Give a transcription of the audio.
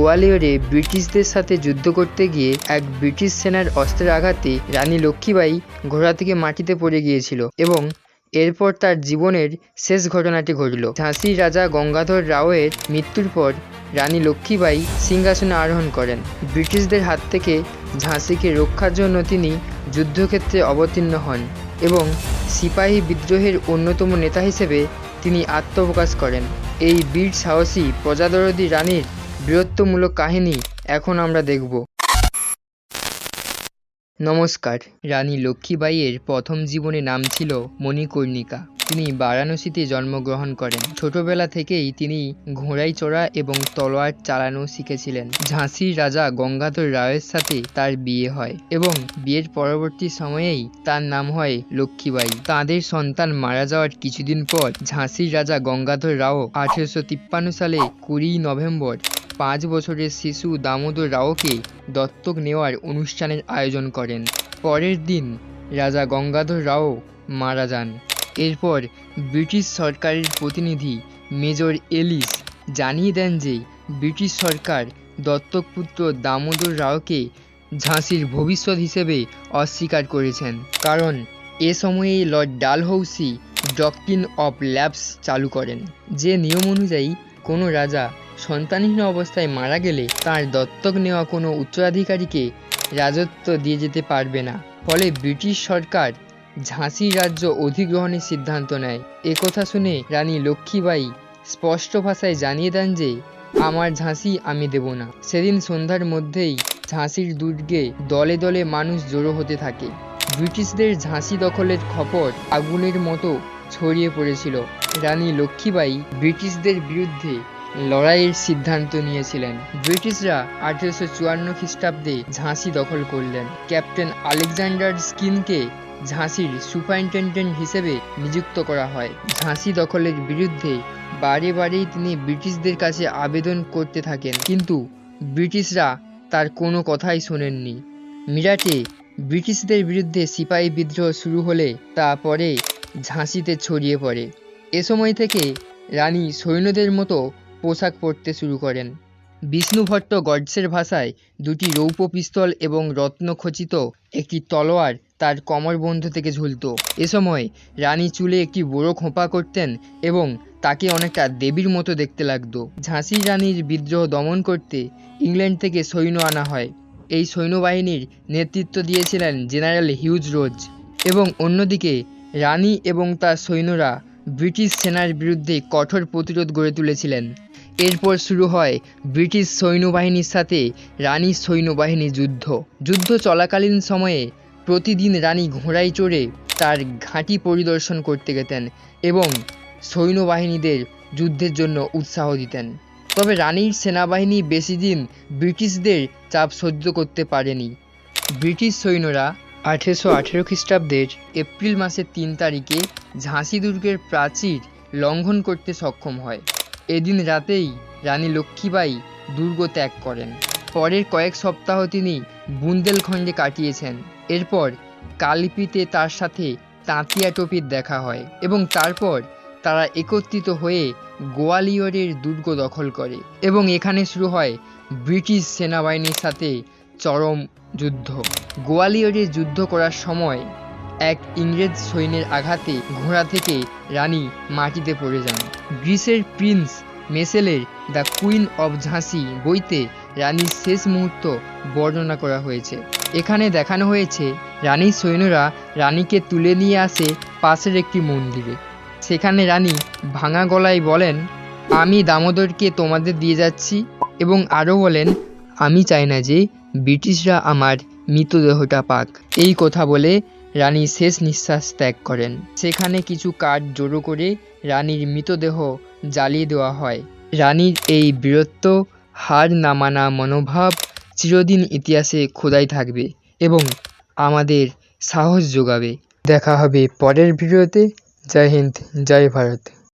গোয়ালিয়রে ব্রিটিশদের সাথে যুদ্ধ করতে গিয়ে এক ব্রিটিশ সেনার অস্ত্রের আঘাতে রানী লক্ষ্মীবাঈ ঘোড়া থেকে মাটিতে পড়ে গিয়েছিল এবং এরপর তার জীবনের শেষ ঘটনাটি ঘটল। ঝাঁসির রাজা গঙ্গাধর রাওয়ের মৃত্যুর পর রানী লক্ষ্মীবাঈ সিংহাসনে আরোহণ করেন। ব্রিটিশদের হাত থেকে ঝাঁসিকে রক্ষার জন্য তিনি যুদ্ধক্ষেত্রে অবতীর্ণ হন এবং সিপাহী বিদ্রোহের অন্যতম নেতা হিসেবে তিনি আত্মপ্রকাশ করেন। এই বীর সাহসী প্রজাদরদী রানীর বীরত্বমূলক কাহিনী এখন আমরা দেখব। নমস্কার। রানী লক্ষ্মীবাঈয়ের প্রথম জীবনে নাম ছিল মণিকর্ণিকা। তিনি বারাণসীতে জন্মগ্রহণ করেন। ছোটবেলা থেকেই তিনি ঘোড়ায় চড়া এবং তলোয়ার চালানো শিখেছিলেন। ঝাঁসির রাজা গঙ্গাধর রাওয়ের সাথে তার বিয়ে হয় এবং বিয়ের পরবর্তী সময়েই তার নাম হয় লক্ষ্মীবাঈ। তাঁদের সন্তান মারা যাওয়ার কিছুদিন পর ঝাঁসির রাজা গঙ্গাধর রাও 1853 সালে 20 নভেম্বর 5 বছরের শিশু দামোদর রাওকে দত্তক নেওয়ার অনুষ্ঠানের আয়োজন করেন। পরের দিন রাজা গঙ্গাধর রাও মারা যান। এরপর ব্রিটিশ সরকারের প্রতিনিধি মেজর এলিস জানিয়ে দেন যে ব্রিটিশ সরকার দত্তকপুত্র দামোদর রাওকে ঝাঁসির ভবিষ্যৎ হিসেবে অস্বীকার করেছেন, কারণ এ সময়ে Lord Dalhousie doctrine of lapse চালু করেন, যে নিয়ম অনুযায়ী কোনো রাজা সন্তানহীন অবস্থায় মারা গেলে তার দত্তক নেওয়া কোনো উত্তরাধিকারীকে রাজত্ব দিয়ে যেতে পারবে না। ফলে ব্রিটিশ সরকার ঝাঁসির রাজ্য অধিগ্রহণের সিদ্ধান্ত নেয়। একথা শুনে রানী লক্ষ্মীবাঈ স্পষ্ট ভাষায় জানিয়ে দেন যে আমার ঝাঁসি আমি দেব না। সেদিন সন্ধ্যার মধ্যেই ঝাঁসির দুর্গে দলে দলে মানুষ জড়ো হতে থাকে। ব্রিটিশদের ঝাঁসি দখলের খবর আগুনের মতো ছড়িয়ে পড়েছিল। রানী লক্ষ্মীবাঈ ব্রিটিশদের বিরুদ্ধে লড়াইয়ের সিদ্ধান্ত নিয়েছিলেন। ব্রিটিশরা 1854 খ্রিস্টাব্দে ঝাঁসি দখল করলেন। ক্যাপ্টেন আলেকজান্ডার স্কিনকে ঝাঁসির সুপারিনটেন্ডেন্ট হিসেবে নিযুক্ত করা হয়। ঝাঁসি দখলের বিরুদ্ধে বারে বারেই তিনি ব্রিটিশদের কাছে আবেদন করতে থাকেন, কিন্তু ব্রিটিশরা তার কোনো কথাই শোনেননি। মিরাটে ব্রিটিশদের বিরুদ্ধে সিপাহী বিদ্রোহ শুরু হলে তা পরে ঝাঁসিতে ছড়িয়ে পড়ে। এ সময় থেকে রানী সৈন্যদের মতো পোশাক পরতে শুরু করেন। বিষ্ণুভট্ট গডসের ভাষায় 2টি রৌপ্য পিস্তল এবং রত্নখচিত একটি তলোয়ার তার কোমরবন্ধ থেকে ঝুলত। এ সময় রানী চুলে একটি বড় খোঁপা করতেন এবং তাকে অনেকটা দেবীর মতো দেখতে লাগত। ঝাঁসির রানীর বিদ্রোহ দমন করতে ইংল্যান্ড থেকে সৈন্য আনা হয়। এই সৈন্যবাহিনীর নেতৃত্ব দিয়েছিলেন জেনারেল হিউজ রোজ, এবং অন্যদিকে রানী এবং তার সৈন্যরা ব্রিটিশ সেনার বিরুদ্ধে কঠোর প্রতিরোধ গড়ে তুলেছিলেন। এরপর শুরু হয় ব্রিটিশ সৈন্যবাহিনীর সাথে রানীর সৈন্যবাহিনীর যুদ্ধ চলাকালীন সময়ে প্রতিদিন রানী ঘোড়ায় চড়ে তার ঘাঁটি পরিদর্শন করতে যেতেন এবং সৈন্যবাহিনীদের যুদ্ধের জন্য উৎসাহ দিতেন। তবে রানীর সেনাবাহিনী বেশি দিন ব্রিটিশদের চাপ সহ্য করতে পারেনি। ব্রিটিশ সৈন্যরা 1818 খ্রিস্টাব্দের এপ্রিল মাসের 3 তারিখে ঝাঁসি দুর্গের প্রাচীর লঙ্ঘন করতে সক্ষম হয়। এদিন রাতেই রানী লক্ষ্মীবাঈ দুর্গ ত্যাগ করেন। পরের কয়েক সপ্তাহ তিনি বুন্দেলখণ্ডে কাটিয়েছেন। এরপর কালিপিতে তার সাথে তাঁতিয়া টোপির দেখা হয় এবং তারপর তারা একত্রিত হয়ে গোয়ালিয়রের দুর্গ দখল করে এবং এখানে শুরু হয় ব্রিটিশ সেনাবাহিনীর সাথে চরম যুদ্ধ। গোয়ালিয়রে যুদ্ধ করার সময় এক ইংরেজ সৈন্যের আঘাতে ঘোড়া থেকে রানী মাটিতে পড়ে যান। গ্রিসের প্রিন্স মেসেলের দ্য কুইন অব ঝাঁসি বইতে রানীর শেষ মুহূর্ত বর্ণনা করা হয়েছে। এখানে দেখানো হয়েছে রানীর সৈন্যরা রানীকে তুলে নিয়ে আসে পাশের একটি মন্দিরে। সেখানে রানী ভাঙা গলায় বলেন, আমি দামোদরকে তোমাদের দিয়ে যাচ্ছি, এবং আরও বলেন, আমি চাই না যে ব্রিটিশরা আমার মৃতদেহটা পাক। এই কথা বলে রানী শেষ নিঃশ্বাস ত্যাগ করেন। সেখানে কিছু কাঠ জড়ো করে রানীর মৃতদেহ জ্বালিয়ে দেওয়া হয়। রানীর এই বীরত্ব, হার না মানা মনোভাব চিরদিন ইতিহাসে খোদাই থাকবে এবং আমাদের সাহস যোগাবে। দেখা হবে পরের ভিডিওতে। জয় হিন্দ, জয় ভারত।